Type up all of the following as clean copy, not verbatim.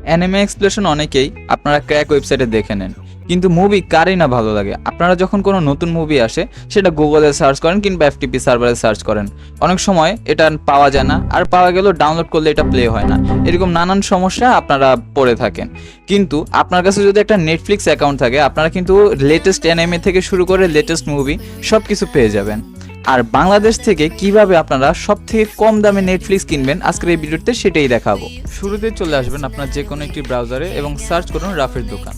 Anime expulsion অনেকেই আপনারা crack ওয়েবসাইটে দেখে নেন, কিন্তু মুভি কারই না ভালো লাগে। আপনারা যখন কোনো নতুন মুভি আসে সেটা গুগলে সার্চ করেন কিংবা এফটিপি সার্ভারে সার্চ করেন, অনেক সময় এটা পাওয়া যায় না, আর পাওয়া গেলেও ডাউনলোড করলে এটা প্লে হয় না। এরকম নানান সমস্যা আপনারা পড়ে থাকেন। কিন্তু আপনার কাছে যদি একটা নেটফ্লিক্স অ্যাকাউন্ট থাকে, আপনারা কিন্তু লেটেস্ট অ্যানিমে থেকে শুরু করে লেটেস্ট মুভি সব কিছু পেয়ে যাবেন। আর বাংলাদেশ থেকে কিভাবে আপনারা সব থেকে কম দামে নেটফ্লিক্স কিনবেন আজকের এই ভিডিওতে সেটাই দেখাবো। শুরুতে চলে আসবেন আপনার যে কোনো একটি ব্রাউজারে এবং সার্চ করুন রাফের দোকান।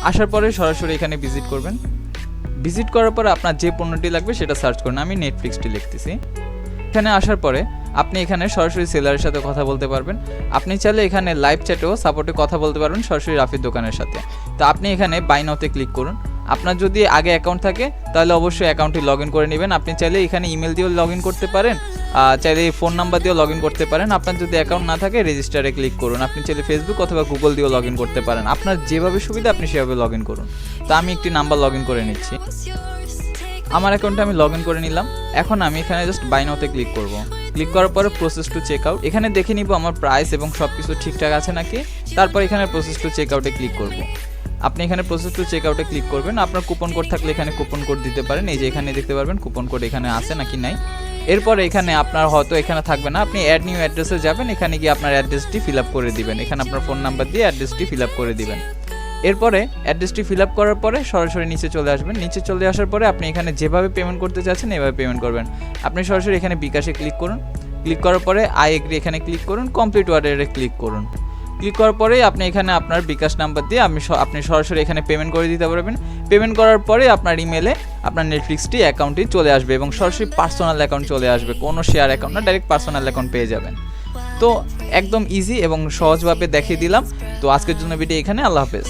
আসার পরে সরাসরি এখানে ভিজিট করবেন। ভিজিট করার পরে আপনার যে পণ্যটি লাগবে সেটা সার্চ করুন। আমি নেটফ্লিক্সটি লিখতেছি। এখানে আসার পরে আপনি এখানে সরাসরি সেলারের সাথে কথা বলতে পারবেন। আপনি চাইলে এখানে লাইভ চ্যাটেও সাপোর্টে কথা বলতে পারবেন সরাসরি রাফির দোকানের সাথে। তো আপনি এখানে বাই নাওতে ক্লিক করুন। আপনার যদি আগে অ্যাকাউন্ট থাকে তাহলে অবশ্যই অ্যাকাউন্টটি লগ ইন করে নেবেন। আপনি চাইলে এখানে ইমেল দিয়েও লগ ইন করতে পারেন, চাইলে ফোন নাম্বার দিয়েও লগ ইন করতে পারেন। আপনার যদি অ্যাকাউন্ট না থাকে রেজিস্টারে ক্লিক করুন। আপনি চাইলে ফেসবুক অথবা গুগল দিয়েও লগ ইন করতে পারেন। আপনার যেভাবে সুবিধা আপনি সেভাবে লগ ইন করুন। তো আমি একটি নাম্বার লগ ইন করে নিচ্ছি। আমার অ্যাকাউন্টে আমি লগ ইন করে নিলাম। এখন আমি এখানে জাস্ট বাই নাওতে ক্লিক করব। ক্লিক করার পরে প্রসেস টু চেক আউট, এখানে দেখে নিব আমার প্রাইস এবং সব কিছু ঠিকঠাক আছে নাকি। তারপর এখানে প্রসেস টু চেক আউটে ক্লিক করব। আপনি এখানে প্রসেস টু চেক আউটে ক্লিক করবেন। আপনার কুপন কোড থাকলে এখানে কুপন কোড দিতে পারেন। এই যে এখানে দেখতে পারবেন কুপন কোড এখানে আছে নাকি নাই। এরপরে এখানে আপনার হয়তো এখানে থাকবে না, আপনি অ্যাড নিউ অ্যাড্রেসে যাবেন। এখানে গিয়ে আপনার অ্যাড্রেসটি ফিল আপ করে দিবেন। এখানে আপনার ফোন নাম্বার দিয়ে অ্যাড্রেসটি ফিল আপ করে দিবেন। এরপরে অ্যাড্রেসটি ফিল আপ করার পরে সরাসরি নিচে চলে আসবেন। নিচে চলে আসার পরে আপনি এখানে যেভাবে পেমেন্ট করতে চাচ্ছেন এভাবে পেমেন্ট করবেন। আপনি সরাসরি এখানে বিকাশে ক্লিক করুন। ক্লিক করার পরে আই এগ্রি এখানে ক্লিক করুন, কমপ্লিট অর্ডারে ক্লিক করুন। ক্লিক করার পরে আপনি এখানে আপনার বিকাশ নাম্বার দিয়ে আপনি সরাসরি এখানে পেমেন্ট করে দিতে পারবেন। পেমেন্ট করার পরে আপনার ইমেলে আপনার নেটফ্লিক্সটি অ্যাকাউন্টটি চলে আসবে এবং সরাসরি পার্সোনাল অ্যাকাউন্ট চলে আসবে, কোনো শেয়ার অ্যাকাউন্ট না, ডাইরেক্ট পার্সোনাল অ্যাকাউন্ট পেয়ে যাবেন। তো একদম ইজি এবং সহজভাবে দেখিয়ে দিলাম। তো আজকের জন্য ভিডিও এখানে, আল্লাহ হাফেজ।